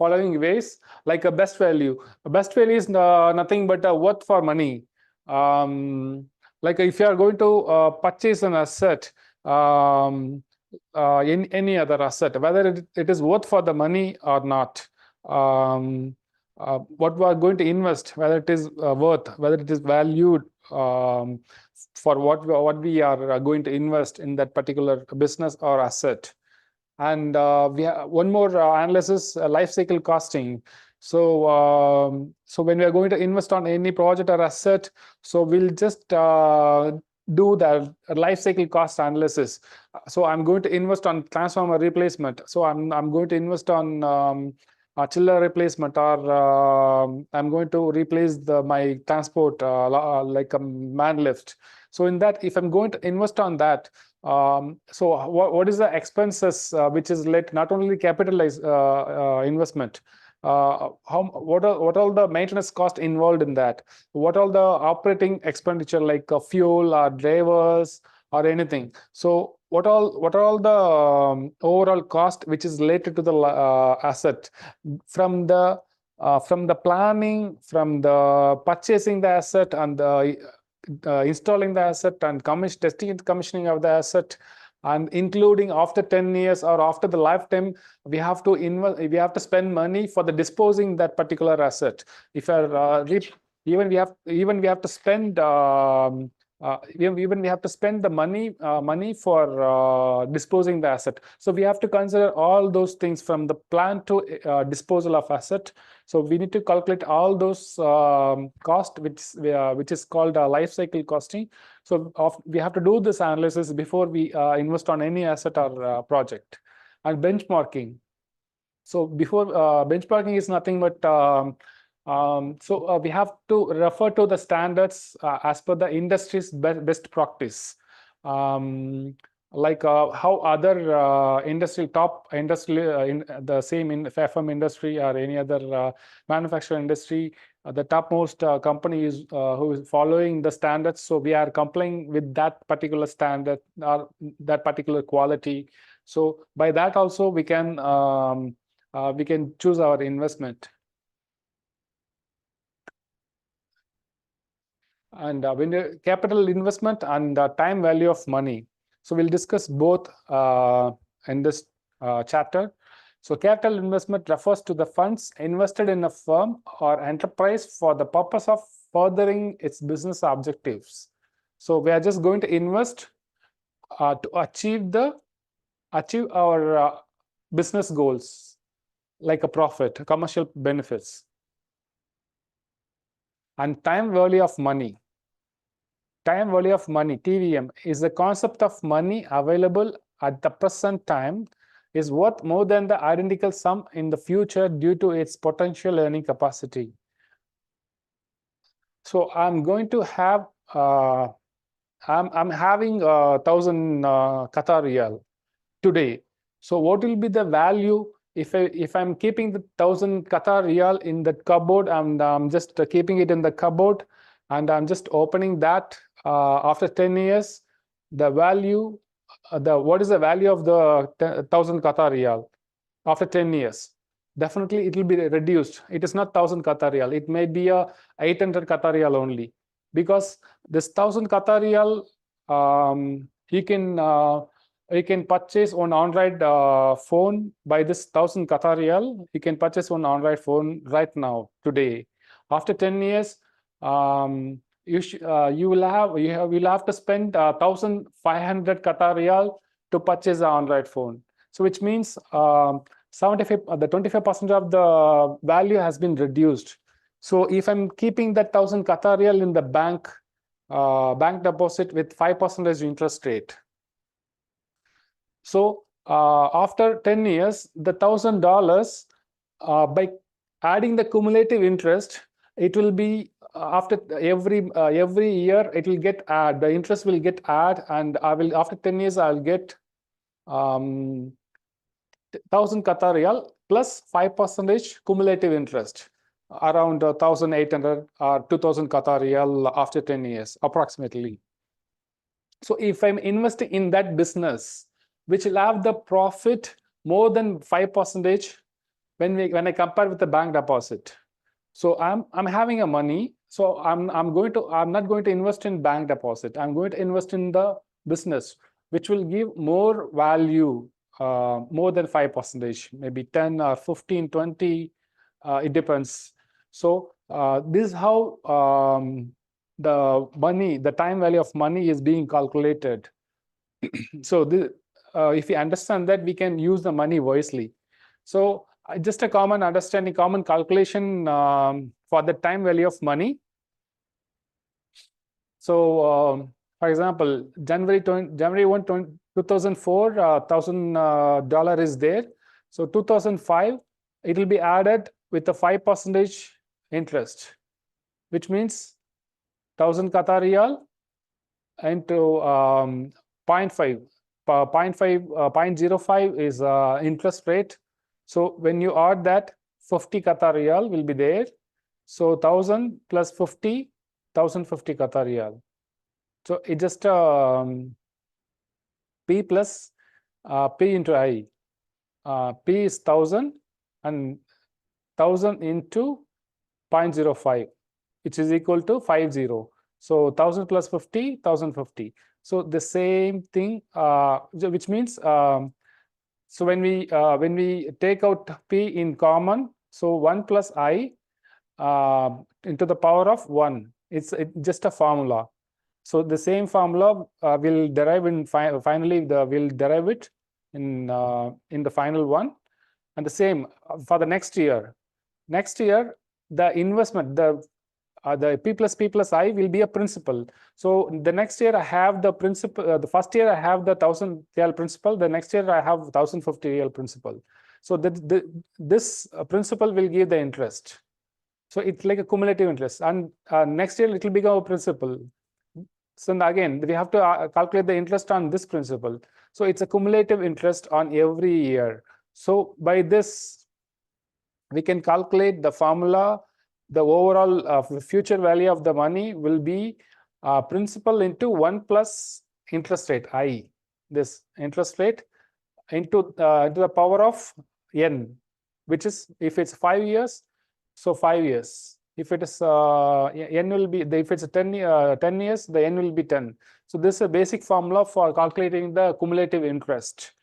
following ways, like a best value. A best value is nothing but a worth for money. Like if you are going to purchase an asset, in any other asset, whether it is worth for the money or not. What we are going to invest, whether it is worth, whether it is valued for what we are going to invest in that particular business or asset. And we have one more analysis, life cycle costing. So so when we are going to invest on any project or asset, so we'll just do the life cycle cost analysis. So I'm going to invest on transformer replacement. So I'm going to invest on chiller replacement, or I'm going to replace my transport like a man lift. So in that, if I'm going to invest on that, so what is the expenses which is not only capitalized investment, what all the maintenance cost involved in that, what all the operating expenditure like fuel or drivers or anything. So what are all the overall cost which is related to the asset, from the planning, from the purchasing the asset, and the installing the asset, and testing and commissioning of the asset, and including after 10 years or after the lifetime, we have to invest, we have to spend money for the disposing that particular asset. If even we have to spend even we have to spend the money for disposing the asset. So we have to consider all those things from the plan to disposal of asset. So we need to calculate all those cost, which is called life cycle costing. So we have to do this analysis before we invest on any asset or project. And benchmarking. So before benchmarking is nothing but we have to refer to the standards as per the industry's best practice, like how other top industry in the same FM industry or any other manufacturing industry, the topmost company is who is following the standards. So we are complying with that particular standard or that particular quality. So by that also we can choose our investment. And when the capital investment and time value of money. So we'll discuss both in this chapter. So capital investment refers to the funds invested in a firm or enterprise for the purpose of furthering its business objectives. So we are just going to invest to achieve our business goals, like a profit, commercial benefits. And time value of money. Time value of money, TVM, is the concept of money available at the present time is worth more than the identical sum in the future due to its potential earning capacity. So I'm going to have I'm having 1,000 Qatar Riyal today. So what will be the value if I'm keeping the 1,000 Qatar Riyal in the cupboard, and I'm just keeping it in the cupboard, and I'm just opening that after 10 years, the value, what is the value of the 1,000 Qatar Riyal after 10 years? Definitely it will be reduced. It is not 1,000 Qatar Riyal. It may be 800 Qatar Riyal only, because this 1,000 Qatar Riyal, you can purchase one Android phone by this 1,000 Qatar Riyal. You can purchase one Android phone right now, today. After 10 years, you will have to spend 1,500 Qatar Riyal to purchase an Android phone. So which means 25% of the value has been reduced. So if I'm keeping that 1,000 Qatar Riyal in the bank deposit with 5% interest rate, so after 10 years, the $1,000 by adding the cumulative interest, it will be after every year it will get add, the interest will get add, and after 10 years I'll get 1,000 Qatar Riyal plus 5% cumulative interest, around 1,800 or 2,000 Qatar Riyal after 10 years approximately. So if I'm investing in that business, which will have the profit more than 5%, when I compare with the bank deposit. So I'm having a money. So I'm not going to invest in bank deposit. I'm going to invest in the business, which will give more value, more than 5%, maybe 10 or 15, 20. It depends. So this is how the time value of money is being calculated. So this, if we understand that, we can use the money wisely. So just a common understanding, common calculation for the time value of money. So for example, January 1, 2004, $1,000 is there. So 2005, it will be added with a 5% interest, which means 1,000 Qatar riyal into 0.5. 0.05 is interest rate. So when you add that, 50 Qatar riyal will be there. So 1,000 plus 50, 1,050 Qatar riyal. So it just P plus P into I. P is 1,000 and 1,000 into 0.05, which is equal to 50. So 1,000 plus 50, 1,050. So the same thing, which means so when we take out P in common, so 1 plus I into the power of 1. It's just a formula. So the same formula will derive in finally we'll derive it in the final one. And the same for the next year. Next year, the investment, the P plus I will be a principal. So the next year I have the principal. The first year I have the 1,000 real principal. The next year I have 1,050 real principal. So this principal will give the interest. So it's like a cumulative interest. And next year it will become a principal. So again, we have to calculate the interest on this principal. So it's a cumulative interest on every year. So by this, we can calculate the formula. The overall future value of the money will be principal into 1 plus interest rate, I. This interest rate into the power of n, which is, if it's 5 years, so 5 years. If it is n will be, if it's 10 years, the n will be 10. So this is a basic formula for calculating the cumulative interest.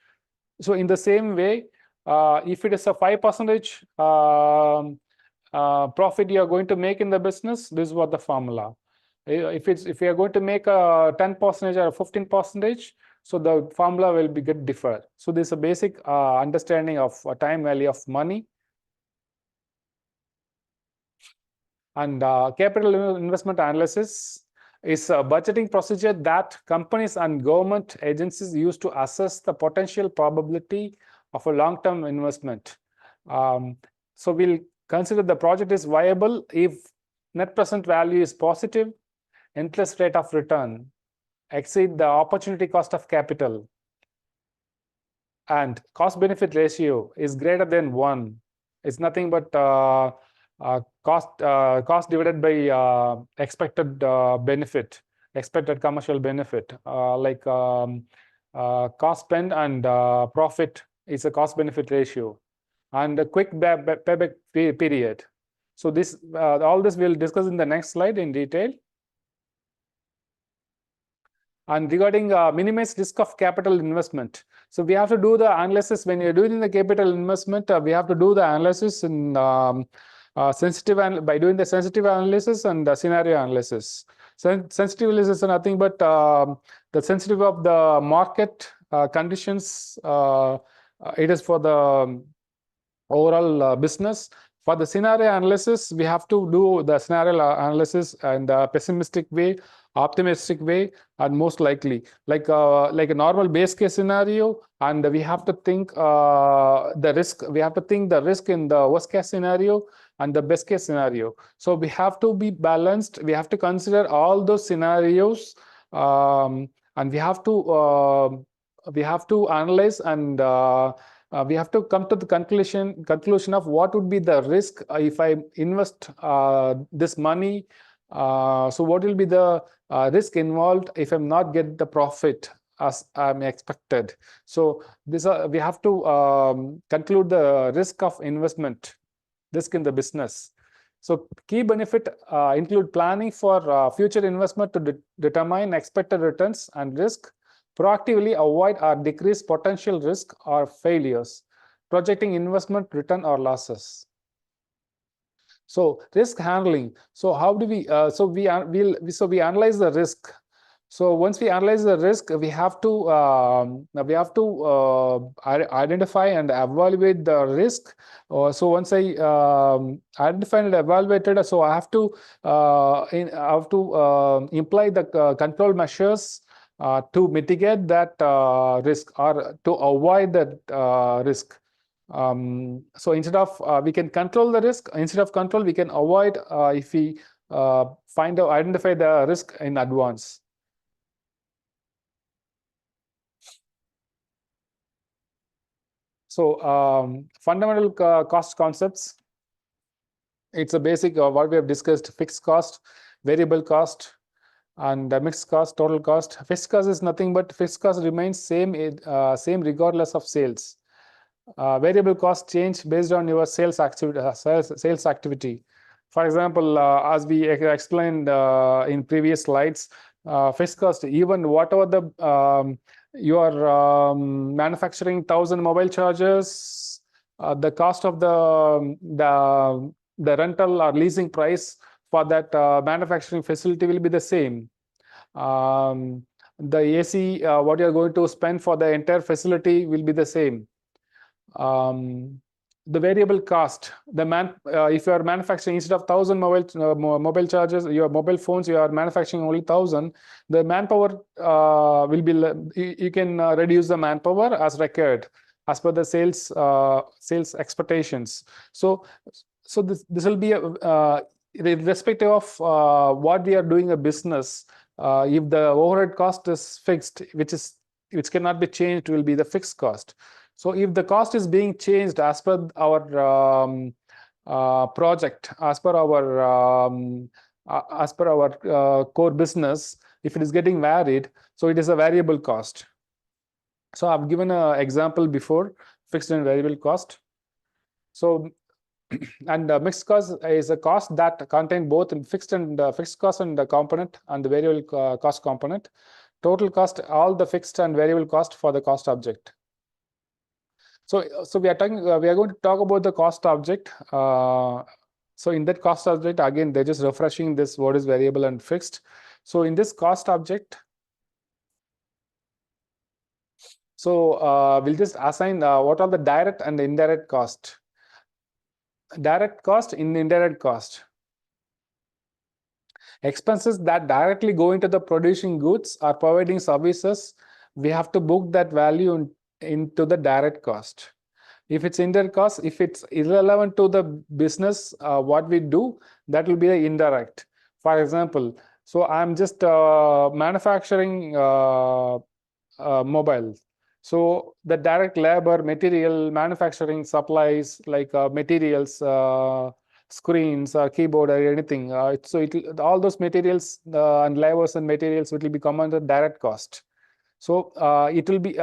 So in the same way, if it is a 5% profit you are going to make in the business, this is what the formula. If you are going to make a 10% or 15%, so the formula will be get different. So this is a basic understanding of time value of money. And capital investment analysis is a budgeting procedure that companies and government agencies use to assess the potential probability of a long-term investment. So we'll consider the project is viable if net present value is positive, interest rate of return exceed the opportunity cost of capital, and cost-benefit ratio is greater than 1. It's nothing but cost divided by expected benefit, expected commercial benefit, like cost spent and profit is a cost-benefit ratio, and a quick payback period. So this all this we'll discuss in the next slide in detail. And regarding minimize risk of capital investment, so we have to do the analysis when you're doing the capital investment. We have to do the analysis in by doing the sensitive analysis and scenario analysis. Sensitive analysis is nothing but the sensitive of the market conditions. It is for the overall business. For the scenario analysis, we have to do the scenario analysis in a pessimistic way, optimistic way, and most likely like a normal base case scenario, and we have to think the risk. We have to think the risk in the worst case scenario and the best case scenario. So we have to be balanced. We have to consider all those scenarios, and we have to analyze, and we have to come to the conclusion of what would be the risk if I invest this money. So what will be the risk involved if I'm not get the profit as expected. So this we have to conclude the risk of investment, risk in the business. So key benefit include planning for future investment to determine expected returns and risk, proactively avoid or decrease potential risk or failures, projecting investment return or losses. So risk handling. So how do we? We analyze the risk. So once we analyze the risk, we have to identify and evaluate the risk. So once I identified and evaluated, so I have to imply the control measures to mitigate that risk or to avoid that risk. So instead of we can control the risk, instead of control we can avoid if we identify the risk in advance. So fundamental cost concepts. It's a basic what we have discussed: fixed cost, variable cost, and mixed cost, total cost. Fixed cost is nothing but fixed cost remains same regardless of sales. Variable cost change based on your sales activity. For example, as we explained in previous slides, fixed cost, even whatever the you are manufacturing 1,000 mobile chargers, the cost of the rental or leasing price for that manufacturing facility will be the same. The AC, what you are going to spend for the entire facility will be the same. The variable cost, if you are manufacturing instead of 1,000 mobile chargers, your mobile phones, you are manufacturing only 1,000. The manpower will be you can reduce the manpower as required as per the sales expectations. So this will be irrespective of what we are doing a business. If the overhead cost is fixed, which cannot be changed, will be the fixed cost. So if the cost is being changed as per our project, as per our core business, if it is getting varied, so it is a variable cost. So I've given an example before: fixed and variable cost. So and mixed cost is a cost that contain both fixed cost and the component and the variable cost component. Total cost, all the fixed and variable cost for the cost object. So we are going to talk about the cost object. So in that cost object, again, they're just refreshing this: what is variable and fixed. So in this cost object, so we'll just assign what are the direct and the indirect cost. Direct cost in indirect cost. Expenses that directly go into the producing goods or providing services, we have to book that value into the direct cost. If it's indirect cost, if it's irrelevant to the business, what we do, that will be the indirect. For example, so I'm just manufacturing mobile. So the direct labor, material, manufacturing supplies like materials, screens, keyboard, or anything. All those materials and labors and materials will become under direct cost. So it will be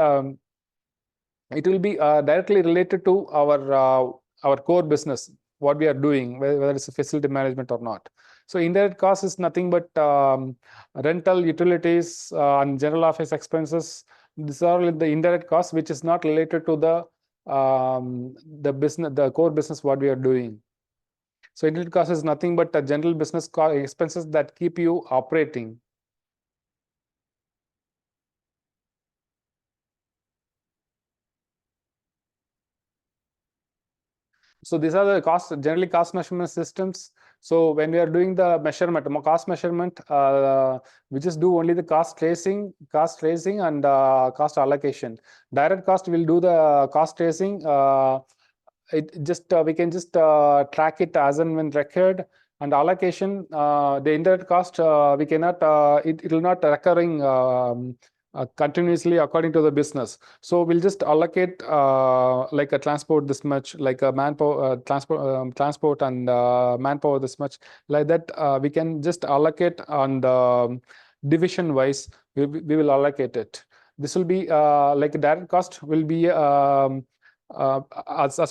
directly related to our core business, what we are doing, whether it's a facility management or not. So indirect cost is nothing but rental, utilities, and general office expenses. These are the indirect costs, which is not related to the core business what we are doing. So indirect cost is nothing but general business expenses that keep you operating. So these are the generally cost measurement systems. So when we are doing the cost measurement, we just do only the cost tracing and cost allocation. Direct cost will do the cost tracing. We can just track it as and when required. And allocation, the indirect cost, we cannot. It will not recurring continuously according to the business. So we'll just allocate like a transport this much, like a manpower transport and manpower this much, like that. We can just allocate on the division wise. We will allocate it. This will be like a direct cost will be as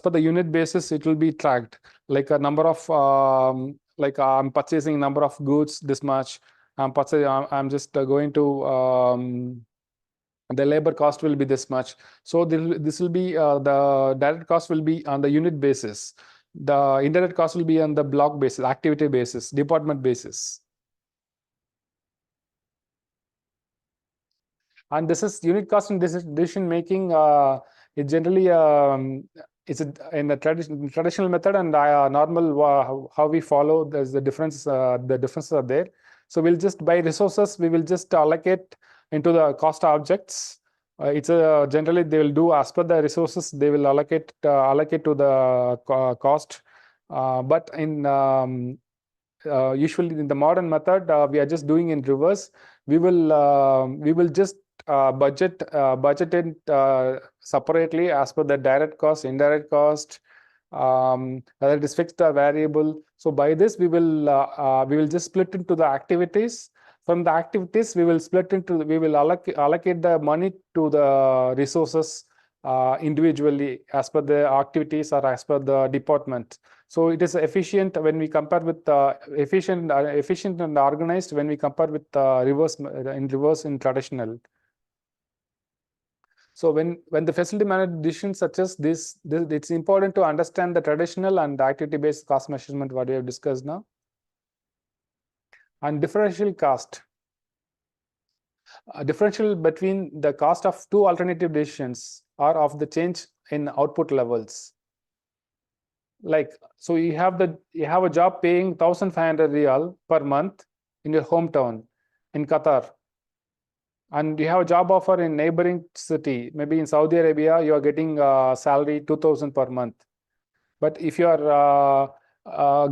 per the unit basis. It will be tracked like a number of like I'm purchasing number of goods this much. I'm just going to the labor cost will be this much. So this will be the direct cost will be on the unit basis. The indirect cost will be on the block basis, activity basis, department basis. And this is unit cost in decision making. It generally it's in the traditional method and normal how we follow. There's the difference. The differences are there. So we'll just by resources we will just allocate into the cost objects. It's generally they will do as per the resources. They will allocate to the cost. But in usually in the modern method, we are just doing in reverse. We will just budget it separately as per the direct cost, indirect cost, whether it is fixed or variable. So by this we will just split into the activities. From the activities we will allocate the money to the resources individually as per the activities or as per the department. So it is efficient when we compare with efficient and organized when we compare with reverse in traditional. So when the facility management decisions such as this, it's important to understand the traditional and activity-based cost measurement what we have discussed now. And differential cost. Differential between the cost of two alternative decisions or of the change in output levels. Like, so you have a job paying 1,500 riyal per month in your hometown in Qatar, and you have a job offer in neighboring city, maybe in Saudi Arabia. You are getting salary 2,000 per month. But if you are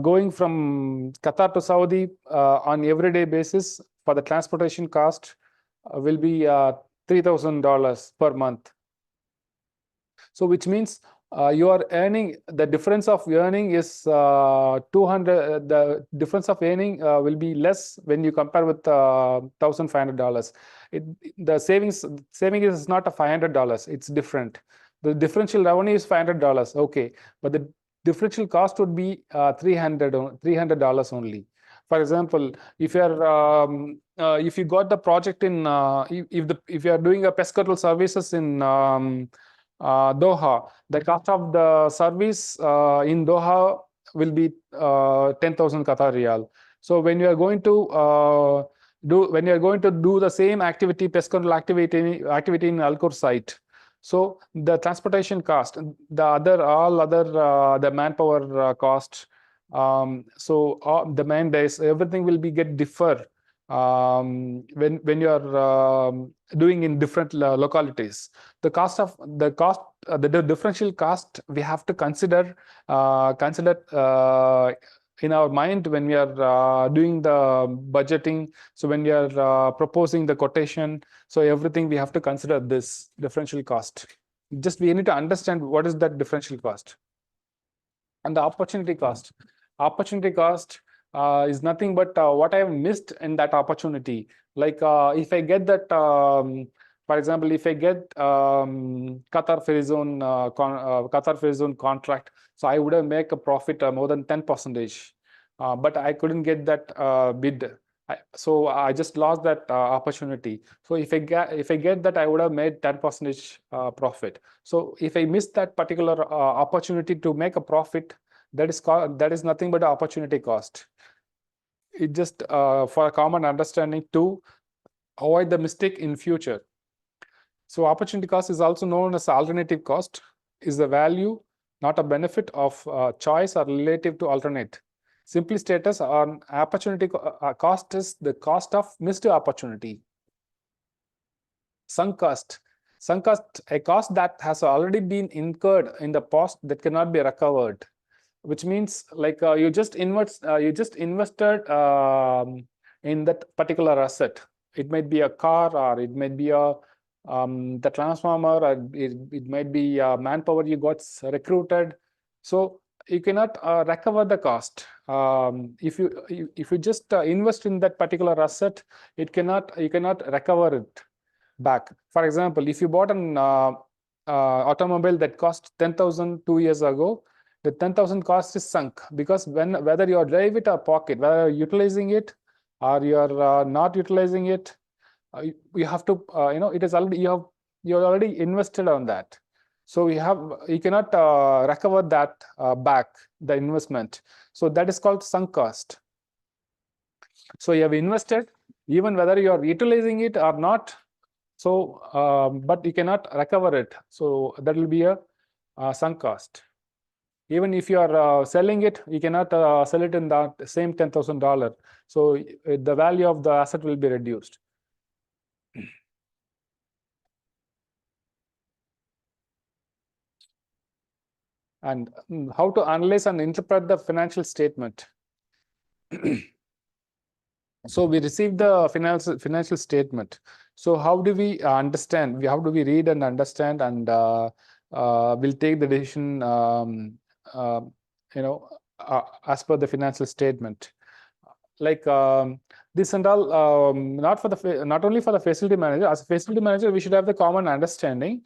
going from Qatar to Saudi on everyday basis, for the transportation cost will be $3,000 per month. So which means you are earning, the difference of earning is 200. The difference of earning will be less when you compare with $1,500. The saving is not a $500. It's different. The differential revenue is $500. Okay, but the differential cost would be $300 only. For example, if you are if you got the project in if you are doing a pest control services in Doha, the cost of the service in Doha will be 10,000 Qatar Riyal. So when you are going to do the same activity, pest control activity in Al-Khor site, so the transportation cost, the manpower cost, so the man days, everything will be get differ when you are doing in different localities. The differential cost we have to consider in our mind when we are doing the budgeting. So when we are proposing the quotation, so everything we have to consider this differential cost. Just we need to understand what is that differential cost. And the opportunity cost. Opportunity cost is nothing but what I have missed in that opportunity. Like if I get that, for example, if I get Qatar Free Zone contract, so I would have make a profit more than 10%, but I couldn't get that bid. So I just lost that opportunity. So if I get that, I would have made 10% profit. So if I miss that particular opportunity to make a profit, that is nothing but opportunity cost. It just for a common understanding to avoid the mistake in future. So opportunity cost is also known as alternative cost. Is the value, not a benefit of choice or relative to alternate. Simply stated, on opportunity cost is the cost of missed opportunity. Sunk cost, a cost that has already been incurred in the past that cannot be recovered. Which means like you just invested in that particular asset. It might be a car, or it might be the transformer, or it might be manpower you got recruited. So you cannot recover the cost. If you just invest in that particular asset, you cannot recover it. back. For example, if you bought an automobile that cost 10,000 2 years ago, the 10,000 cost is sunk, because whether you drive it or pocket, whether you're utilizing it or you're not utilizing it, you have to it is already, you're already invested on that. So you cannot recover that back, the investment. So that is called sunk cost. So you have invested, even whether you are utilizing it or not. So but you cannot recover it. So that will be a sunk cost. Even if you are selling it, you cannot sell it in that same $10,000. So the value of the asset will be reduced. And how to analyze and interpret the financial statement. So we received the financial statement. So how do we understand? How do we read and understand, and we'll take the decision as per the financial statement. Like this and all, not only for the facility manager. As a facility manager, we should have the common understanding.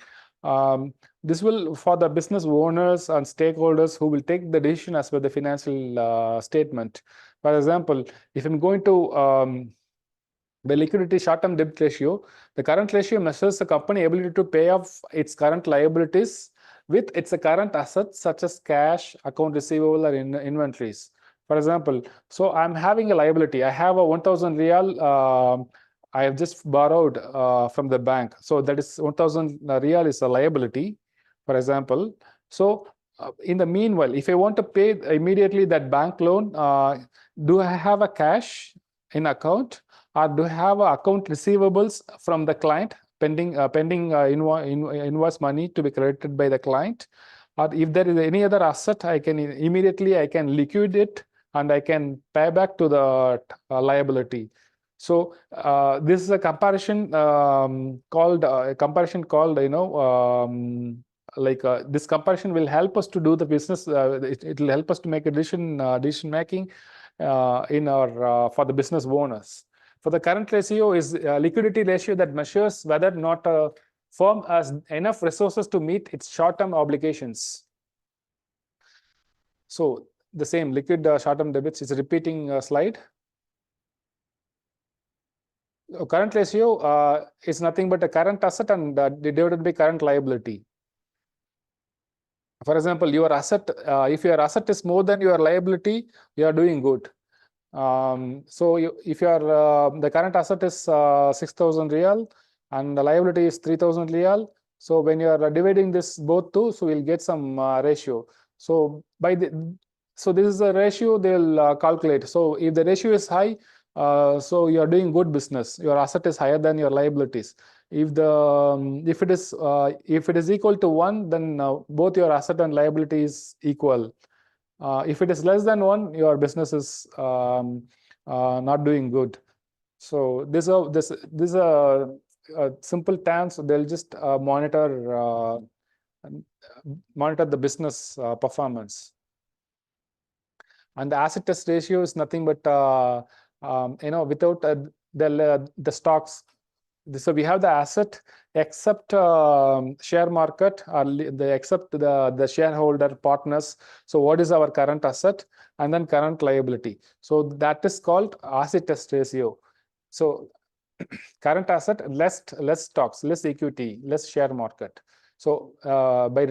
This will, for the business owners and stakeholders who will take the decision as per the financial statement. For example, if I'm going to the liquidity short-term debt ratio, the current ratio measures the company ability to pay off its current liabilities with its current assets such as cash, account receivable, or inventories. For example, so I'm having a liability. I have a 1,000 real. I have just borrowed from the bank. So that is 1,000 real is a liability, for example. So in the meanwhile, if I want to pay immediately that bank loan, do I have a cash in account, or do I have account receivables from the client pending invoice money to be credited by the client? Or if there is any other asset, I can liquidate it and I can pay back to the liability. So this is a comparison called this comparison will help us to do the business. It will help us to make a decision making in our for the business owners. For the current ratio is a liquidity ratio that measures whether or not a firm has enough resources to meet its short-term obligations. So the same liquid short-term debits is a repeating slide. Current ratio is nothing but a current asset and divided by current liability. For example, your asset, if your asset is more than your liability, you are doing good. So if the current asset is 6,000 real and the liability is 3,000 real, so when you are dividing this both two, so we'll get some ratio. So so this is a ratio they'll calculate. So if the ratio is high, so you are doing good business. Your asset is higher than your liabilities. If it is equal to 1, then both your asset and liability is equal. If it is less than 1, your business is not doing good. So this are simple terms. So they'll just monitor the business performance. And the asset test ratio is nothing but without the stocks. So we have the asset except share market, or except the shareholder partners. So what is our current asset and then current liability? So that is called asset test ratio. So current asset, less stocks, less equity, less share market. So by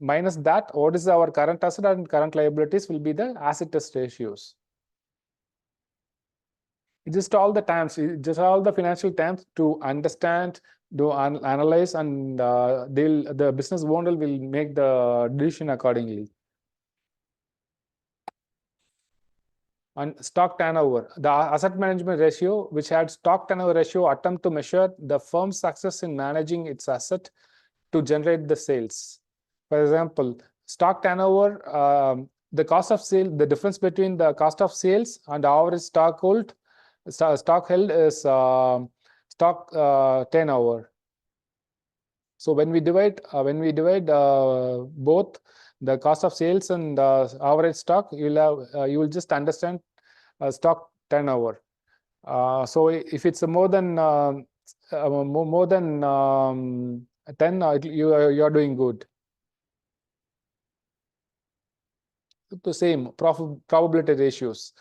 minus that, what is our current asset and current liabilities will be the asset test ratios. Just all the terms, just all the financial terms to understand, to analyze, and the business owner will make the decision accordingly. And stock turnover, the asset management ratio, which had stock turnover ratio, attempt to measure the firm's success in managing its asset to generate the sales. For example, stock turnover, the cost of sale, the difference between the cost of sales and average stock held is stock turnover. So when we divide both the cost of sales and average stock, you will just understand stock turnover. So if it's more than more than 10, you are doing good. The same probability ratios.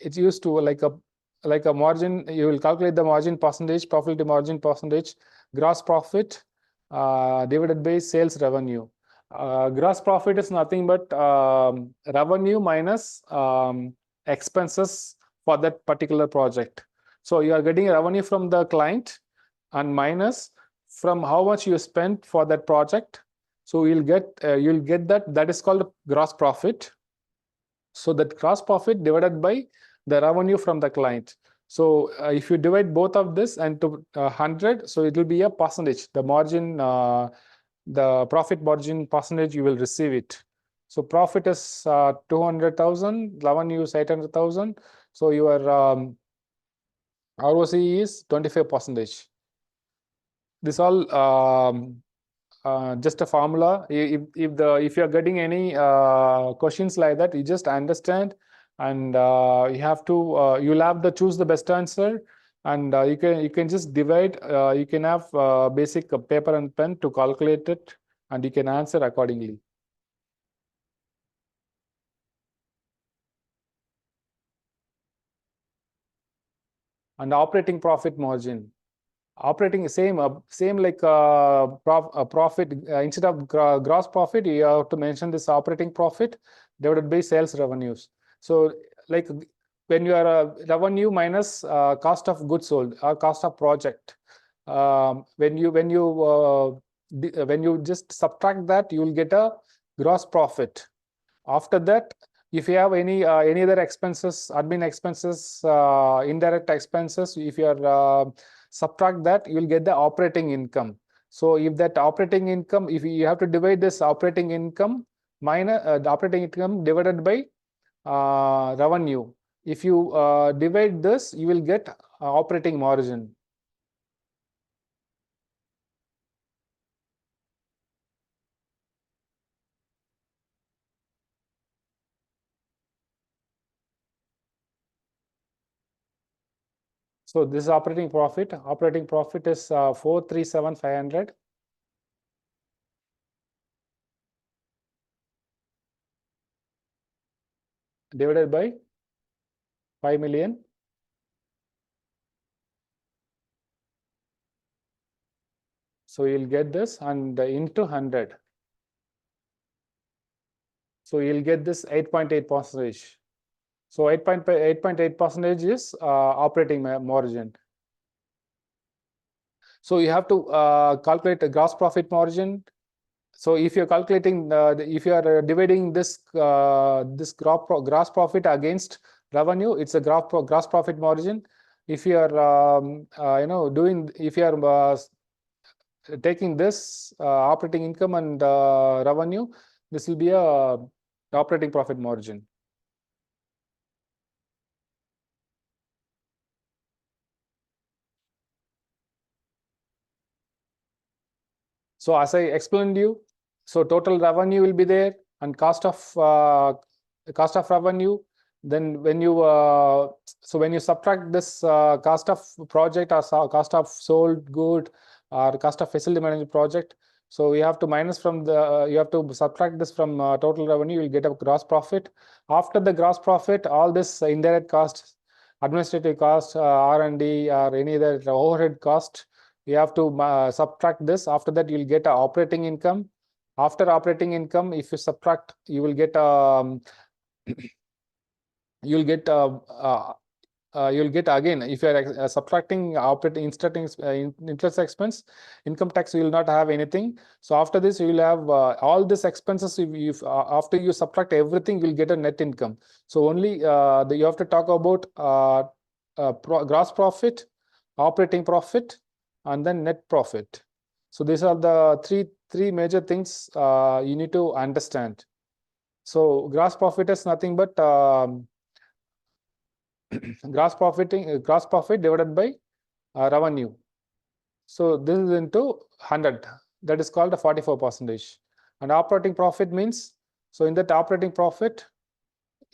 It's used to like a margin. You will calculate the margin percentage, profitability margin percentage, gross profit divided by sales revenue. Gross profit is nothing but revenue minus expenses for that particular project. So you are getting revenue from the client and minus from how much you spent for that project. So you'll get that is called gross profit. So that gross profit divided by the revenue from the client. So if you divide both of this and to 100, so it will be a percentage. The margin, the profit margin percentage, you will receive it. So profit is 200,000, revenue is 800,000. So your ROC is 25%. This all just a formula. If you are getting any questions like that, you just understand, and you have to you'll have to choose the best answer, and you can just divide. You can have basic paper and pen to calculate it, and you can answer accordingly. And operating profit margin. Operating same like profit. Instead of gross profit, you have to mention this operating profit divided by sales revenues. So like when you are revenue minus cost of goods sold or cost of project, when you just subtract that, you will get a gross profit. After that, if you have any other expenses, admin expenses, indirect expenses, if you are subtract that, you will get the operating income. So if that operating income, if you have to divide this operating income minus the operating income divided by revenue. If you divide this, you will get operating margin. So this is operating profit. Operating profit is 437,500 divided by 5 million. So you'll get this, and into 100. So you'll get this 8.8%. So 8.8% is operating margin. So you have to calculate the gross profit margin. So if you're calculating, if you are dividing this gross profit against revenue, it's a gross profit margin. If you are if you are taking this operating income and revenue, this will be a operating profit margin. So as I explained you, so total revenue will be there, and cost of revenue. Then when you when you subtract this cost of project or cost of sold good or cost of facility management project, so you have to minus from the you have to subtract this from total revenue. You'll get a gross profit. After the gross profit, all this indirect costs, administrative costs, R&D, or any other overhead cost, you have to subtract this. After that, you'll get operating income. After operating income, if you subtract, you will get you'll get again, if you are subtracting operating interest expense, income tax, you will not have anything. So after this, you will have all these expenses. If after you subtract everything, you will get a net income. So only you have to talk about gross profit, operating profit, and then net profit. So these are the three major things you need to understand. So gross profit is nothing but gross profit divided by revenue. So this is into 100. That is called a 44%. And operating profit means, so in that operating profit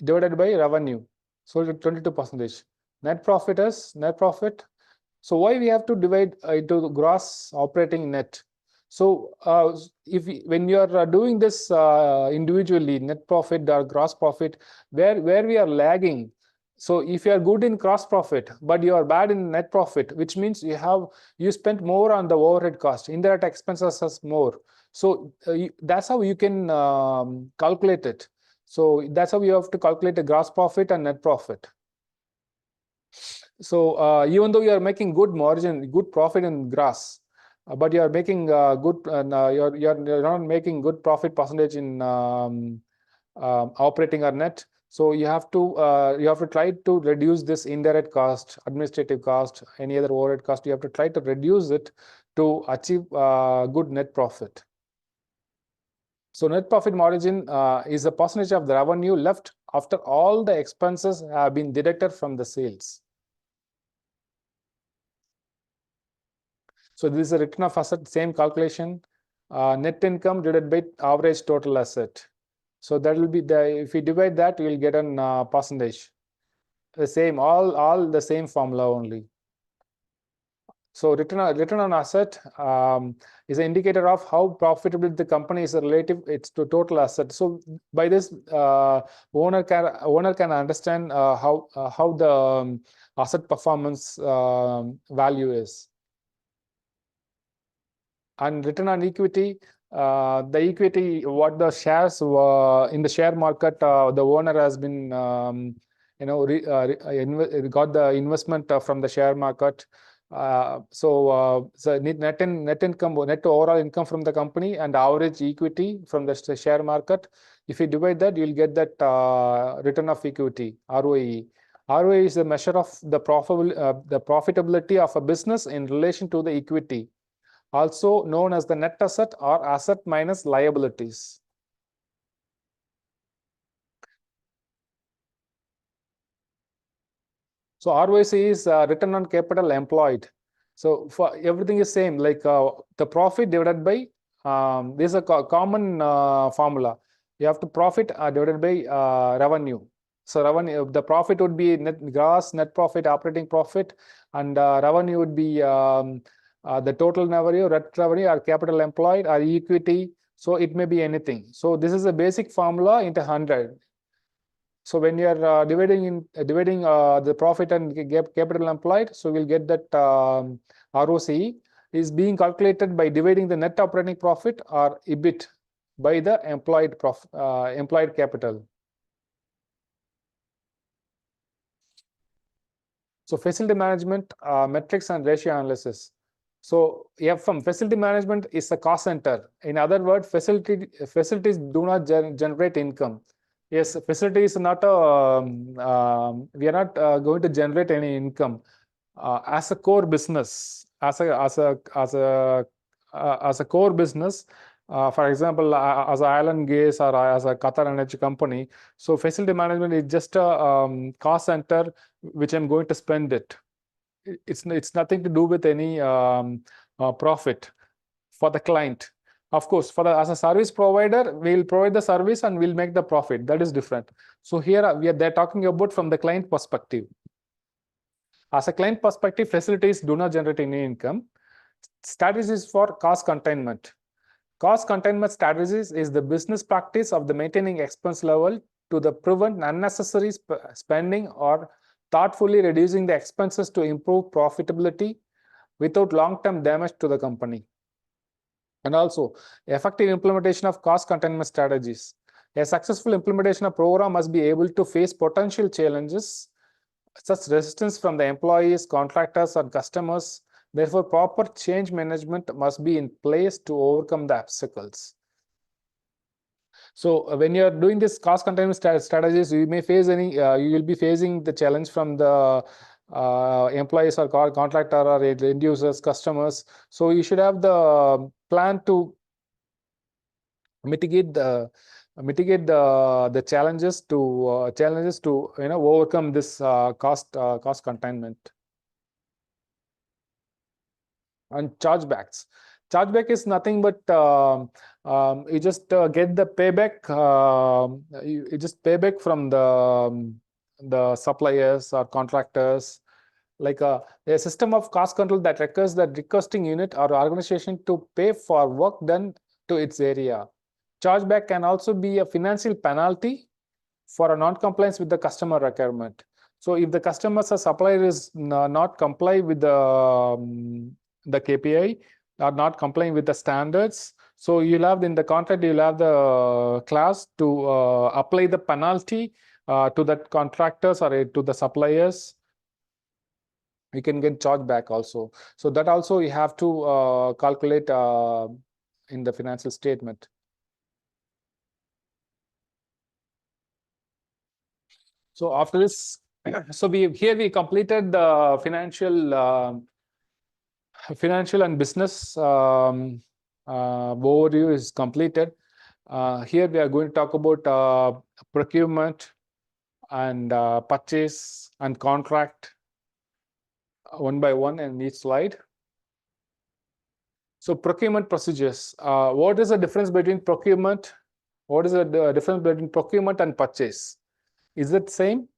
divided by revenue, so 22%. Net profit is net profit So why we have to divide into the gross, operating, net? So when you are doing this individually, net profit or gross profit, where we are lagging. So if you are good in gross profit, but you are bad in net profit, which means you spent more on the overhead cost, indirect expenses as more. So that's how you can calculate it. So that's how you have to calculate the gross profit and net profit. So even though you are making good margin, good profit in gross, but you are making you're not making good profit percentage in operating or net. So you have to try to reduce this indirect cost, administrative cost, any other overhead cost. You have to try to reduce it to achieve good net profit. So net profit margin is the percentage of the revenue left after all the expenses have been deducted from the sales. So this is a return of asset, same calculation, net income divided by average total asset. So that will be if we divide that, we will get an percentage. The same, all the same formula only. So return on asset is an indicator of how profitable the company is relative to total asset. So by this, owner can understand how the asset performance value is. And return on equity, the equity, what the shares in the share market, the owner has been got the investment from the share market. So net income, net overall income from the company, and average equity from the share market. If you divide that, you will get that return of equity, ROE. ROE is the measure of the profitability of a business in relation to the equity, also known as the net asset or asset minus liabilities. So ROIC is return on capital employed. So for everything is same, like the profit divided by, this is a common formula. You have to profit divided by revenue. So revenue, the profit would be gross net profit, operating profit, and revenue would be the total revenue, net revenue, or capital employed, or equity. So it may be anything. So this is a basic formula into 100. So when you are dividing the profit and capital employed, so we'll get that ROCE is being calculated by dividing the net operating profit or EBIT by the employed capital. So facility management metrics and ratio analysis. So facility management is a cost center. In other words, facilities do not generate income. Yes, facility is not we are not going to generate any income as a core business. As a core business, for example, as an oil and gas or as a Qatar energy company. So facility management is just a cost center which I'm going to spend it. It's nothing to do with any profit for the client. Of course, as a service provider, we'll provide the service and we'll make the profit. That is different. So here they're talking about from the client perspective. As a client perspective, facilities do not generate any income. Strategies for cost containment. Cost containment strategies is the business practice of the maintaining expense level to prevent unnecessary spending or thoughtfully reducing the expenses to improve profitability without long-term damage to the company. And also, effective implementation of cost containment strategies. A successful implementation of program must be able to face potential challenges, such resistance from the employees, contractors, and customers. Therefore, proper change management must be in place to overcome the obstacles. So when you are doing this cost containment strategies, you may face you will be facing the challenge from the employees or contractor or end users, customers. So you should have the plan to mitigate the challenges to overcome this cost containment. And chargebacks. Chargeback is nothing but you just get the payback. You just pay back from the suppliers or contractors. like a system of cost control that requires the requesting unit or organization to pay for work done to its area. Chargeback can also be a financial penalty for a non-compliance with the customer requirement. So if the customer or supplier is not comply with the KPI or not complying with the standards, so you'll have in the contract, you'll have the clause to apply the penalty to the contractors or to the suppliers. You can get charged back also. So that also you have to calculate in the financial statement. So after this, so here we completed the financial and business overview is completed. Here we are going to talk about procurement and purchase and contract one by one in each slide. So procurement procedures. What is the difference between procurement? What is the difference between procurement and purchase? Is it same?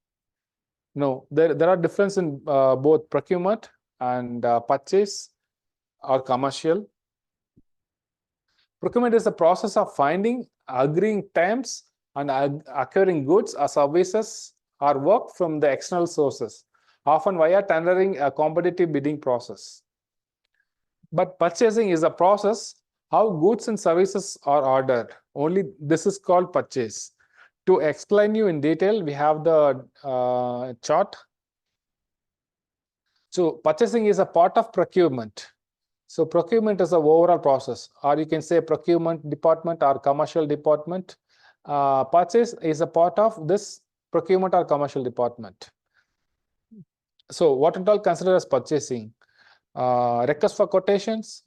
No, there are differences in both procurement and purchase or commercial. Procurement is the process of finding, agreeing terms, and acquiring goods or services or work from the external sources, often via tendering a competitive bidding process. But purchasing is a process how goods and services are ordered. Only this is called purchase. To explain you in detail, we have the chart. So purchasing is a part of procurement. So procurement is the overall process, or you can say procurement department or commercial department. Purchase is a part of this procurement or commercial department. So what it all considered as purchasing? Request for quotations,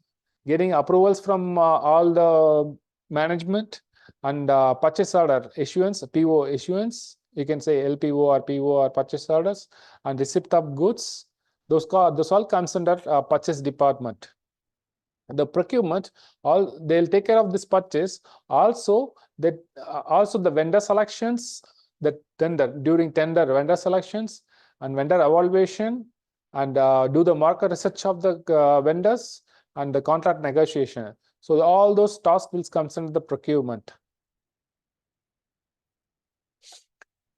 getting approvals from all the management, and purchase order issuance, PO issuance. You can say LPO or PO or purchase orders, and receipt of goods. Those all comes under purchase department. The procurement, they'll take care of this purchase. Also, also the vendor selections, the tender during tender vendor selections and vendor evaluation, and do the market research of the vendors and the contract negotiation. So all those tasks will come under the procurement.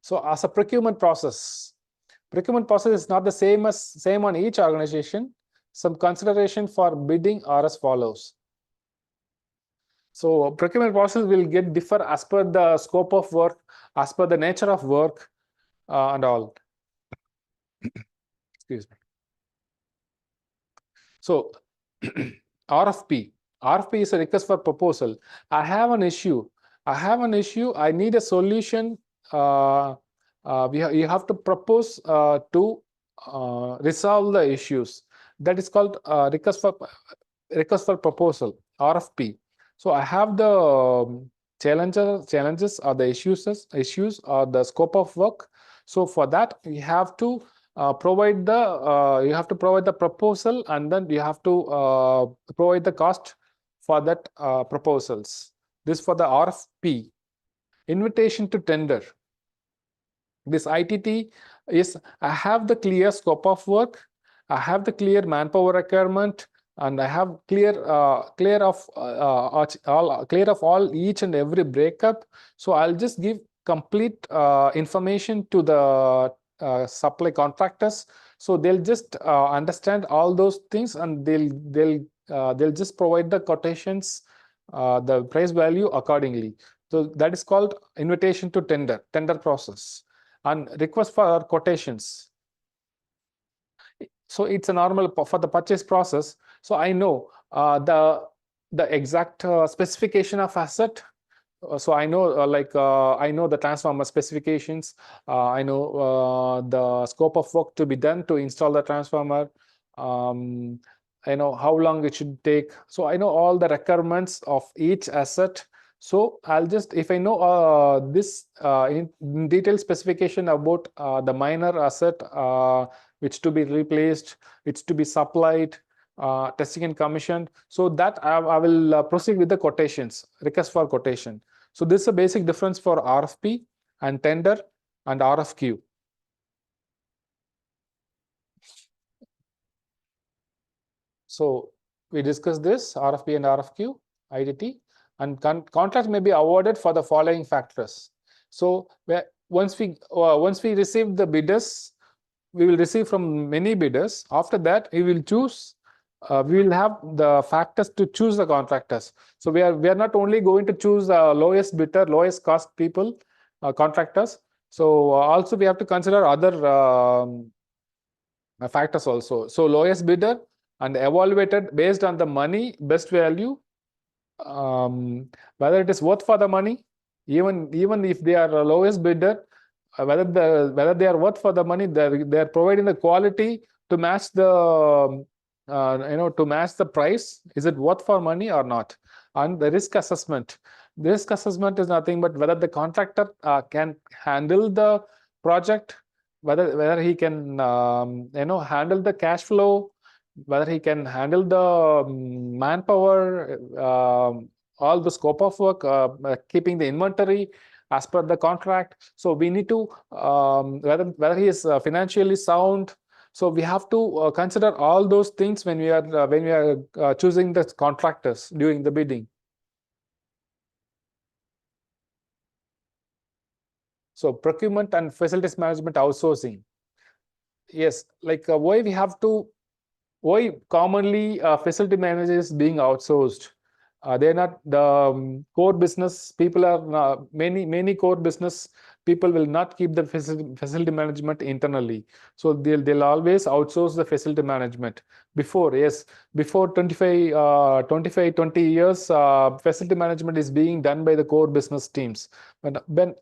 So as a procurement process is not the same on each organization. Some consideration for bidding are as follows. So procurement process will differ as per the scope of work, as per the nature of work, and all. Excuse me. So RFP is a request for proposal. I have an issue. I need a solution. You have to propose to resolve the issues. That is called request for proposal, RFP. So I have the challenges or the issues or the scope of work. So for that, you have to provide the proposal, and then you have to provide the cost for that proposals. This for the RFP. Invitation to tender. This ITT is I have the clear scope of work, I have the clear manpower requirement, and I have clear of all each and every breakup. So I'll just give complete information to the supply contractors. So they'll just understand all those things, and they'll just provide the quotations, the price value accordingly. So that is called invitation to tender process. And request for quotations. So it's a normal for the purchase process. So I know the exact specification of asset. So I know I know the transformer specifications. I know the scope of work to be done to install the transformer. I know how long it should take. So I know all the requirements of each asset. So I'll just, if I know this in detail specification about the minor asset, which to be replaced, which to be supplied, testing and commissioned, so that I will proceed with the quotations, request for quotation. So this is a basic difference for RFP and tender and RFQ. So we discussed this RFP and RFQ, IDT, and contracts may be awarded for the following factors. So once we receive the bidders, we will receive from many bidders. After that, we will choose. We will have the factors to choose the contractors. So we are not only going to choose the lowest bidder, lowest cost people, contractors. So also we have to consider other factors also. So lowest bidder and evaluated based on the money best value, whether it is worth for the money, even if they are the lowest bidder, whether they are worth for the money, they are providing the quality to match the to match the price. Is it worth for money or not? And the risk assessment. The risk assessment is nothing but whether the contractor can handle the project, whether he can handle the cash flow, whether he can handle the manpower, all the scope of work, keeping the inventory as per the contract. So we need to whether he is financially sound. So we have to consider all those things when we are choosing the contractors during the bidding. So procurement and facilities management outsourcing. Yes, like why commonly facility managers being outsourced? They're not the core business people are many core business people will not keep the facility management internally. So they'll always outsource the facility management. Before 20 years, facility management is being done by the core business teams. But then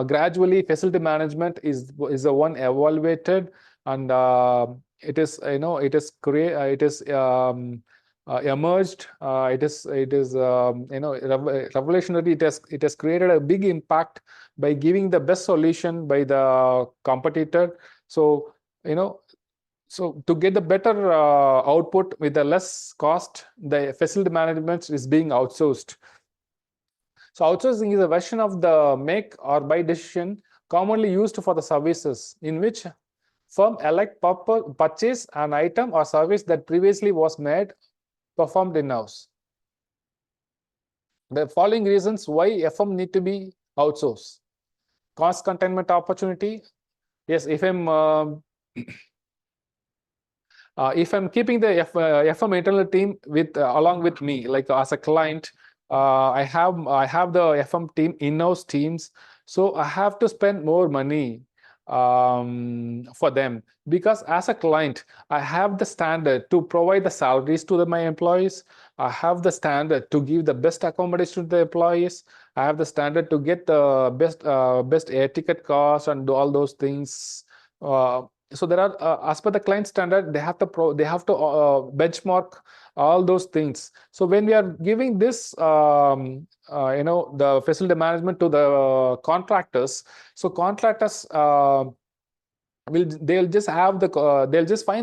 gradually facility management is the one evaluated, and it is emerged. It is revolutionary. It has created a big impact by giving the best solution by the competitor. So so to get the better output with the less cost, the facility management is being outsourced. So outsourcing is a version of the make or buy decision commonly used for the services, in which firm elect purchase an item or service that previously was performed in-house. The following reasons why FM need to be outsourced. Cost containment opportunity. Yes, if I'm keeping the FM internal team along with me, like as a client, I have the FM team, in-house teams, so I have to spend more money for them, because as a client I have the standard to provide the salaries to my employees. I have the standard to give the best accommodation to the employees. I have the standard to get the best air ticket cost and do all those things. So there are as per the client standard, they have to benchmark all those things. So when we are giving this the facility management to the contractors, so contractors they'll just find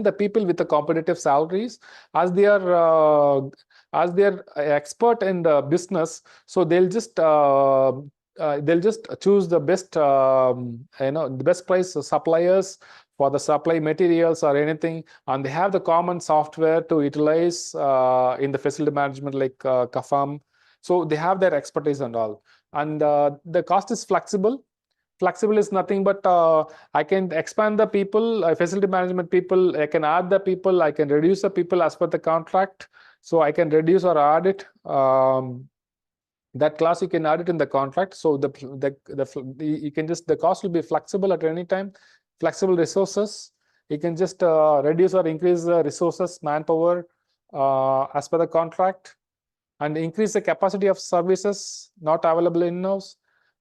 the people with the competitive salaries, as they are expert in the business. So they'll just choose the best the best price suppliers for the supply materials or anything, and they have the common software to utilize in the facility management, like 𝗀𝗃. So they have their expertise and all, and the cost is flexible. Flexible is nothing but I can expand the people, facility management people. I can add the people. I can reduce the people as per the contract. So I can reduce or add it. That class you can add it in the contract. So you can just, the cost will be flexible at any time. Flexible resources, you can just reduce or increase the resources, manpower as per the contract, and increase the capacity of services not available in-house.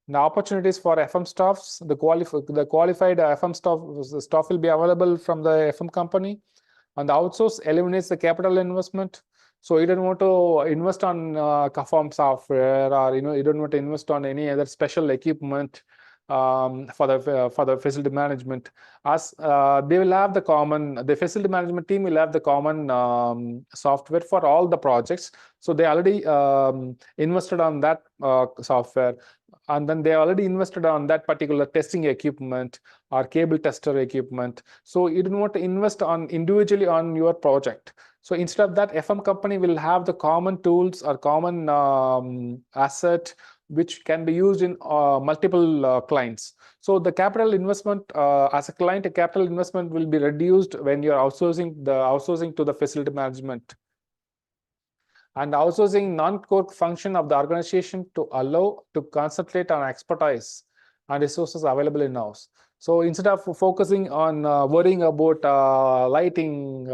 The opportunities for FM staffs, the qualified FM staff will be available from the FM company, and the outsource eliminates the capital investment. So you don't want to invest on 𝗀𝗃 software, or you don't want to invest on any other special equipment for the facility management, as they will have the facility management team will have the common software for all the projects. So they already invested on that software, and then they already invested on that particular testing equipment or cable tester equipment. So you don't want to invest on individually on your project. So instead of that, FM company will have the common tools or common asset which can be used in multiple clients. So the capital investment as a client, a capital investment will be reduced when you're outsourcing to the facility management. And outsourcing non-core function of the organization to allow to concentrate on expertise and resources available in-house. So instead of focusing on worrying about lighting,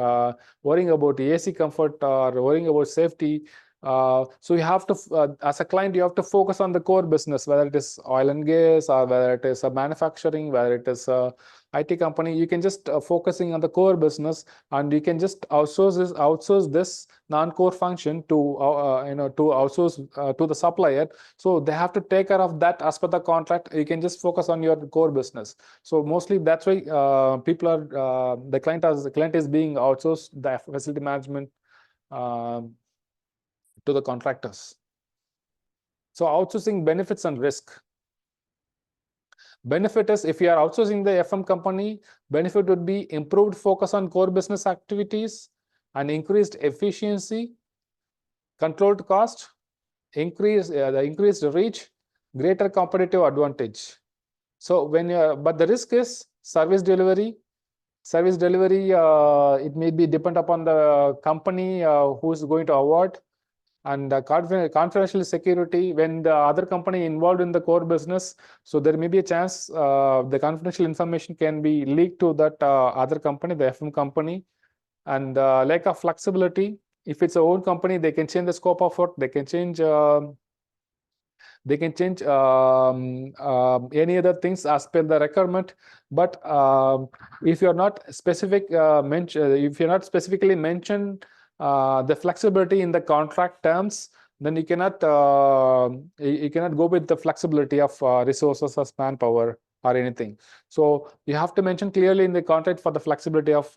worrying about AC comfort, or worrying about safety, so you have to, as a client, you have to focus on the core business, whether it is oil and gas, or whether it is a manufacturing, whether it is a IT company. You can just focusing on the core business, and you can just outsource this non-core function to to outsource to the supplier. So they have to take care of that as per the contract. You can just focus on your core business. So mostly that's why the client is being outsourced the facility management to the contractors. So outsourcing benefits and risk. Benefit is, if you are outsourcing the FM company, benefit would be improved focus on core business activities and increased efficiency, controlled cost, increased reach, greater competitive advantage. So but the risk is service delivery. Service delivery, it may be depend upon the company who is going to award. And confidential security, when the other company involved in the core business, so there may be a chance the confidential information can be leaked to that other company, the FM company. And lack of flexibility. If it's a own company, they can change the scope of work. They can change any other things as per the requirement. But if you're not if you're not specifically mentioned the flexibility in the contract terms, then you cannot go with the flexibility of resources as manpower or anything. So you have to mention clearly in the contract for the flexibility of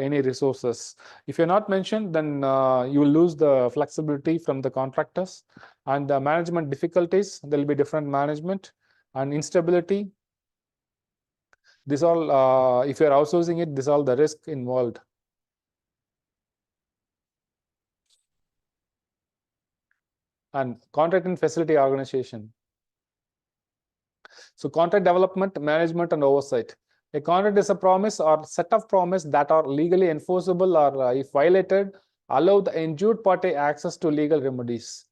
any resources. If you're not mentioned, then you will lose the flexibility from the contractors. And the management difficulties, there will be different management and instability. This all, if you're outsourcing it, this all the risk involved. And contract and facility organization. So contract development, management, and oversight. A contract is a promise or set of promises that are legally enforceable, or if violated, allow the injured party access to legal remedies.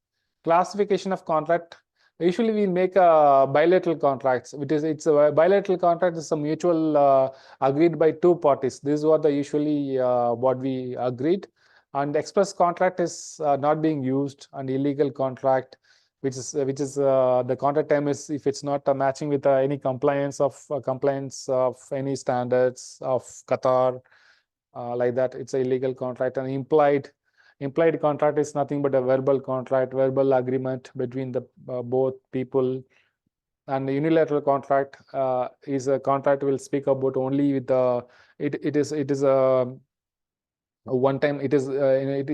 Classification of contract. Usually we make bilateral contracts. It's a bilateral contract is a mutual agreed by two parties. This is what usually what we agreed. And express contract is not being used, and illegal contract, which is the contract term is if it's not matching with any compliance of any standards of Qatar, like that, it's an illegal contract. And implied contract is nothing but a verbal contract, verbal agreement between the both people. And the unilateral contract is a contract we'll speak about only with the it is a one time. It is given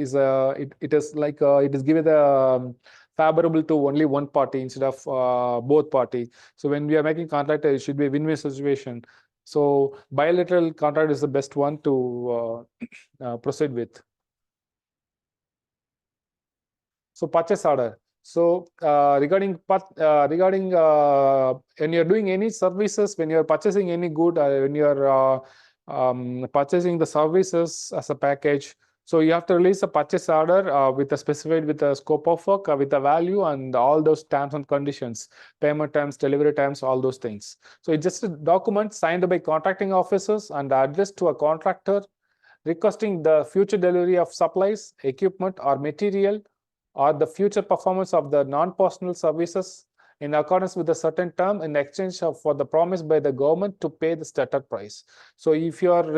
the favorable to only one party instead of both parties. So when we are making contract, it should be a win-win situation. So bilateral contract is the best one to proceed with. So purchase order. So regarding when you're doing any services, when you're purchasing any good, when you're purchasing the services as a package, so you have to release a purchase order with a specified with a scope of work, with a value, and all those terms and conditions, payment terms, delivery times, all those things. So it's just a document signed by contracting officers and addressed to a contractor requesting the future delivery of supplies, equipment, or material, or the future performance of the non-personal services in accordance with a certain term in exchange for the promise by the government to pay the stated price. So if you are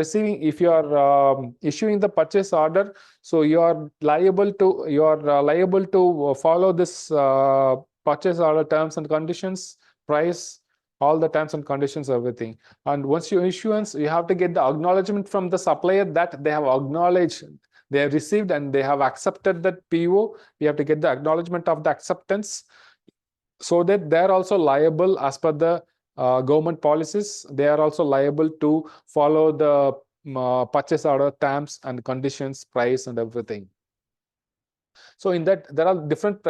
issuing the purchase order, so you are liable to follow this purchase order terms and conditions, price, all the terms and conditions, everything. And once you issuance, you have to get the acknowledgement from the supplier that they have acknowledged, they have received, and they have accepted that PO. We have to get the acknowledgement of the acceptance, so that they are also liable as per the government policies. They are also liable to follow the purchase order, terms and conditions, price, and everything. So in that, there are different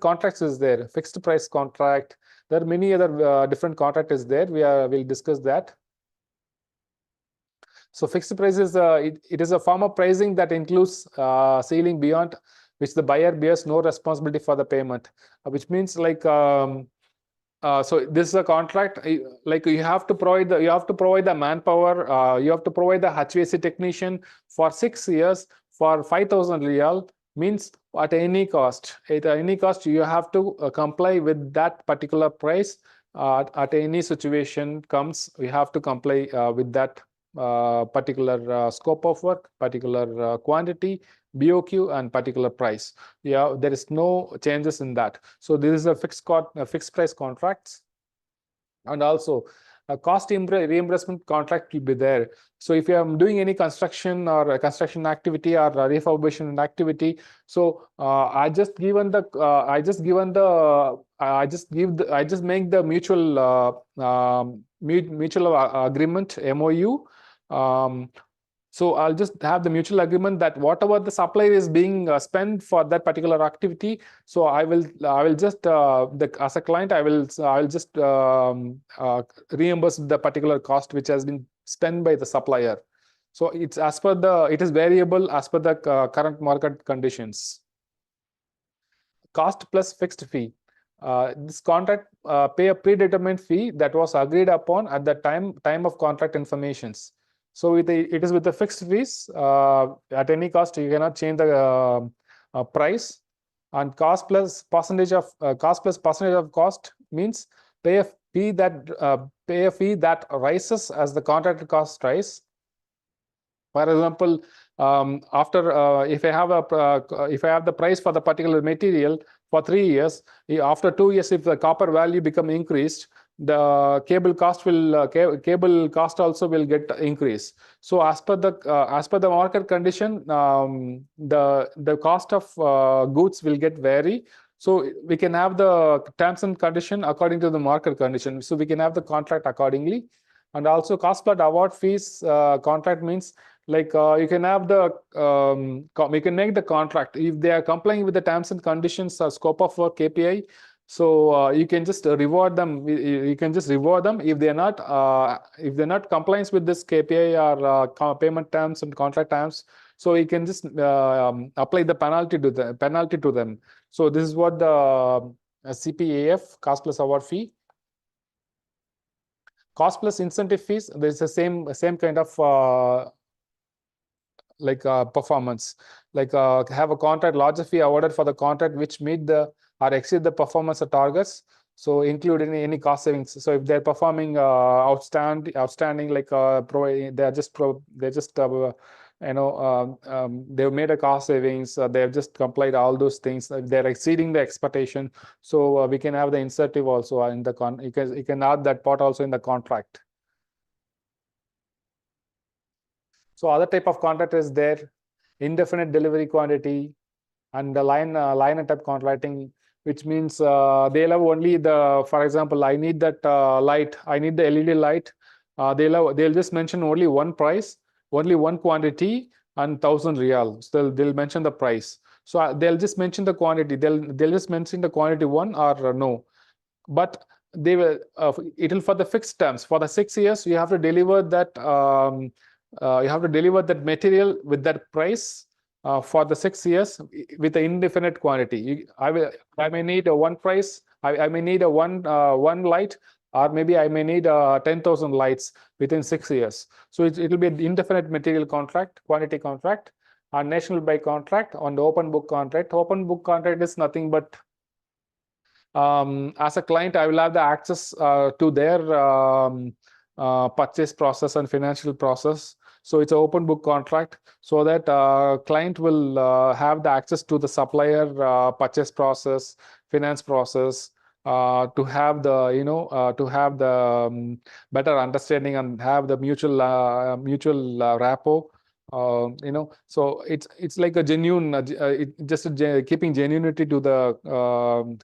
contracts is there. Fixed price contract. There are many other different contract is there. We'll discuss that. So fixed price is it is a form of pricing that includes ceiling beyond which the buyer bears no responsibility for the payment, which means like so this is a contract, like you have to provide the manpower, you have to provide the 𝗕vac technician for 6 years for 5,000 riyal, means at any cost. At any cost, you have to comply with that particular price. At any situation comes, we have to comply with that particular scope of work, particular quantity, BOQ, and particular price. Yeah, there is no changes in that. So this is a fixed price contracts, and also a cost reimbursement contract will be there. So if you are doing any construction or a construction activity or a refurbishment activity, so I just make the mutual agreement, MOU. So I'll just have the mutual agreement that whatever the supplier is being spent for that particular activity, so I will just as a client I will just reimburse the particular cost which has been spent by the supplier. So it's it is variable as per the current market conditions. Cost plus fixed fee. This contract pay a predetermined fee that was agreed upon at the time of contract informations. So it is with the fixed fees. At any cost, you cannot change the price. And cost plus percentage of cost means pay a fee that rises as the contracted cost rise. For example, if I have the price for the particular material for 3 years, after 2 years, if the copper value become increased, the cable cost also will get increased. So as per the market condition, the cost of goods will get vary. So we can have the terms and condition according to the market condition. So we can have the contract accordingly. And also cost plus award fees contract means like you can have we can make the contract if they are complying with the terms and conditions or scope of work KPI. So you can just reward them. You can just reward them if they're not compliance with this KPI or payment terms and contract terms. So you can just apply the penalty to them. So this is what the CPAF, cost plus award fee. Cost plus incentive fees. There is the same kind of performance. Have a contract larger fee awarded for the contract which meet or exceed the performance targets. So include any cost savings. So if they're performing outstanding, like they've made a cost savings. They've just complied all those things. They're exceeding the expectation. So we can have the incentive also in the you can add that part also in the contract. So other type of contract is there, indefinite delivery quantity, and the line type contracting, which means they'll have only for example, I need that light, I need the LED light. They'll just mention only one price, only one quantity, and 1,000 riyal. So they'll mention the price. So they'll just mention the quantity. They'll just mention the quantity one or no. But they will it'll for the fixed terms. For the 6 years, you have to deliver that. Material with that price for the 6 years with the indefinite quantity. I may need one price. I may need one light, or maybe I may need 10,000 lights within 6 years. So it will be an indefinite material contract, quantity contract, and national buy contract on the open book contract. Open book contract is nothing but as a client, I will have the access to their purchase process and financial process. So it's an open book contract, so that client will have the access to the supplier purchase process, finance process, to have the better understanding and have the mutual rapport. So it's like a genuine, keeping genuinity to the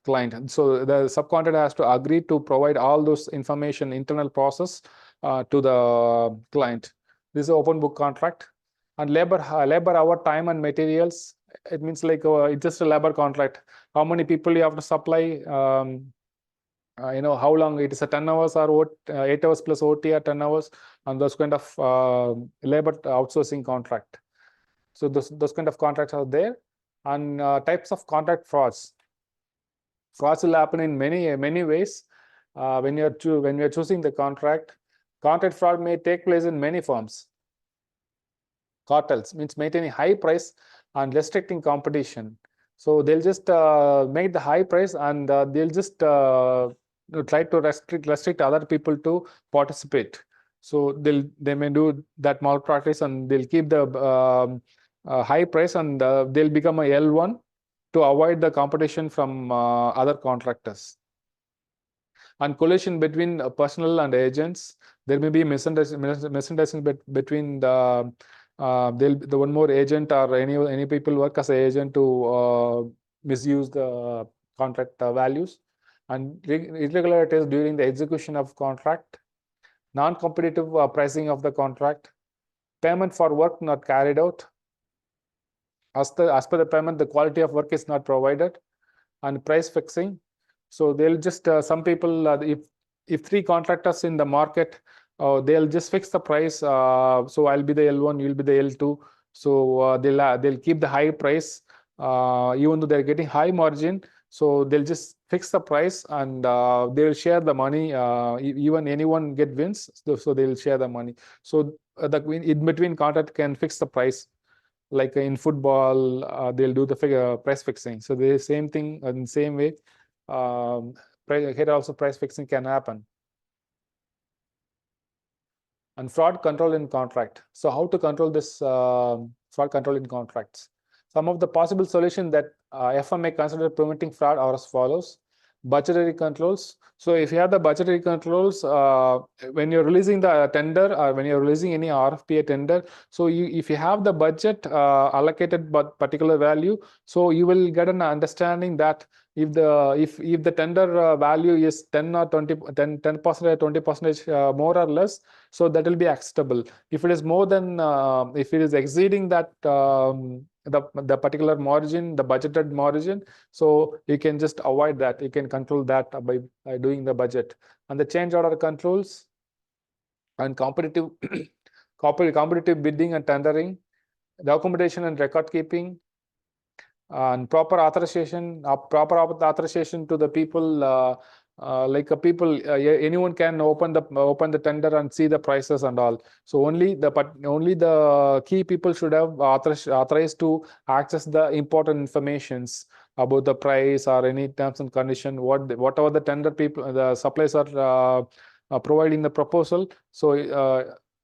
client. So the subcontractor has to agree to provide all those information, internal process to the client. This is an open book contract. And labor hour, time and materials, it means like it's just a labor contract. How many people you have to supply, how long it is, a 10 hours or 8 hours plus OT or 10 hours, and those kind of labor outsourcing contract. So those kind of contracts are there. And types of contract frauds. Frauds will happen in many ways. When you are choosing the contract fraud may take place in many forms. Cartels means maintaining high price and restricting competition. So they'll just make the high price, and they'll just try to restrict other people to participate. So they may do that malpractice, and they'll keep the high price, and they'll become a L1 to avoid the competition from other contractors. And collusion between personnel and agents. There may be misunderstanding between the one more agent or any people work as an agent to misuse the contract values. And irregularities during the execution of contract. Non-competitive pricing of the contract. Payment for work not carried out. As per the payment, the quality of work is not provided. And price fixing. So they'll just some people, if 3 contractors in the market, they'll just fix the price. So I'll be the L1, you'll be the L2. So they'll keep the high price, even though they're getting high margin. So they'll just fix the price, and they'll share the money. Even anyone get wins, so they'll share the money. So the in between contract can fix the price. Like in football, they'll do the price fixing. So the same thing in the same way. Here also price fixing can happen. And fraud control in contract. So how to control this fraud control in contracts? Some of the possible solutions that FM may consider preventing fraud are as follows. Budgetary controls. So if you have the budgetary controls, when you're releasing the tender, or when you're releasing any RFP tender, so if you have the budget allocated but particular value, so you will get an understanding that if the tender value is 10 or 10% or 20% more or less, so that will be acceptable. If it is more than if it is exceeding that the particular margin, the budgeted margin, so you can just avoid that. You can control that by doing the budget. And the change order controls and competitive bidding and tendering, documentation and record keeping, and proper authorization to the people. Anyone can open the tender and see the prices and all. So only the key people should have authorized to access the important informations about the price or any terms and condition, whatever the tender people, the suppliers are providing the proposal. So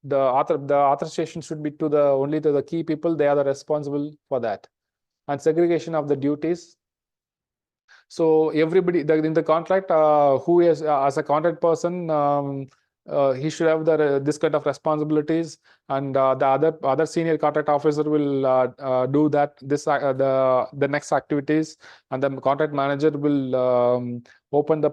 the authorization should be only to the key people. They are responsible for that. And segregation of the duties. So everybody in the contract, who is as a contract person, he should have this kind of responsibilities, and the other senior contract officer will do the next activities, and the contract manager will open the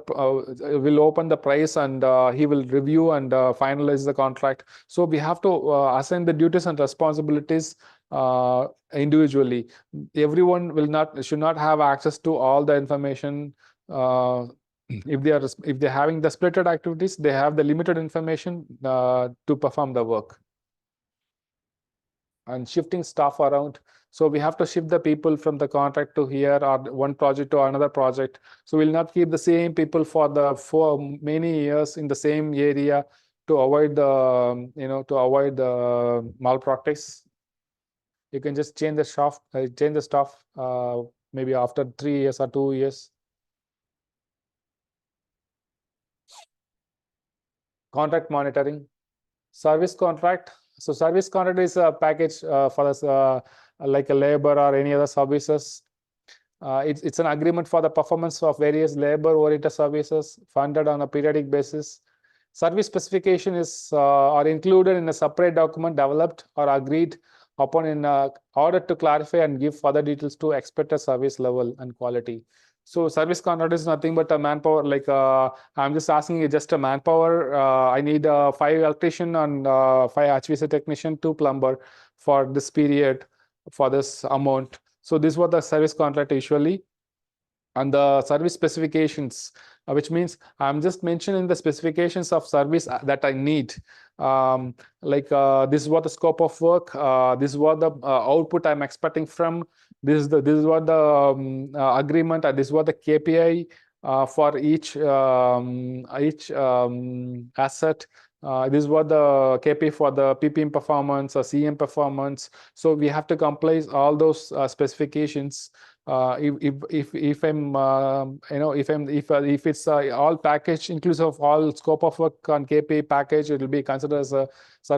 price, and he will review and finalize the contract. So we have to assign the duties and responsibilities individually. Everyone should not have access to all the information. If they're having the splitted activities, they have the limited information to perform the work. And shifting staff around. So we have to shift the people from the contract to here, or one project to another project. So we'll not keep the same people for many years in the same area to avoid the malpractice. You can just change the staff maybe after 3 years or 2 years. Contract monitoring. Service contract. So service contract is a package for us, like a labor or any other services. It's an agreement for the performance of various labor-oriented services funded on a periodic basis. Service specification are included in a separate document developed or agreed upon in order to clarify and give further details to expected service level and quality. So service contract is nothing but a manpower. Like I'm just asking you just a manpower. I need 5 electrician and 5 HVAC technician, 2 plumber for this period, for this amount. So this was the service contract usually. And the service specifications, which means I'm just mentioning the specifications of service that I need. This is what the scope of work, this is what the output I'm expecting from, this is what the agreement, and this is what the KPI for each asset. This is what the KPI for the PPM performance or CM performance. So we have to comply all those specifications. If I'm if it's all package inclusive of all scope of work on KPI package, it will be considered as a service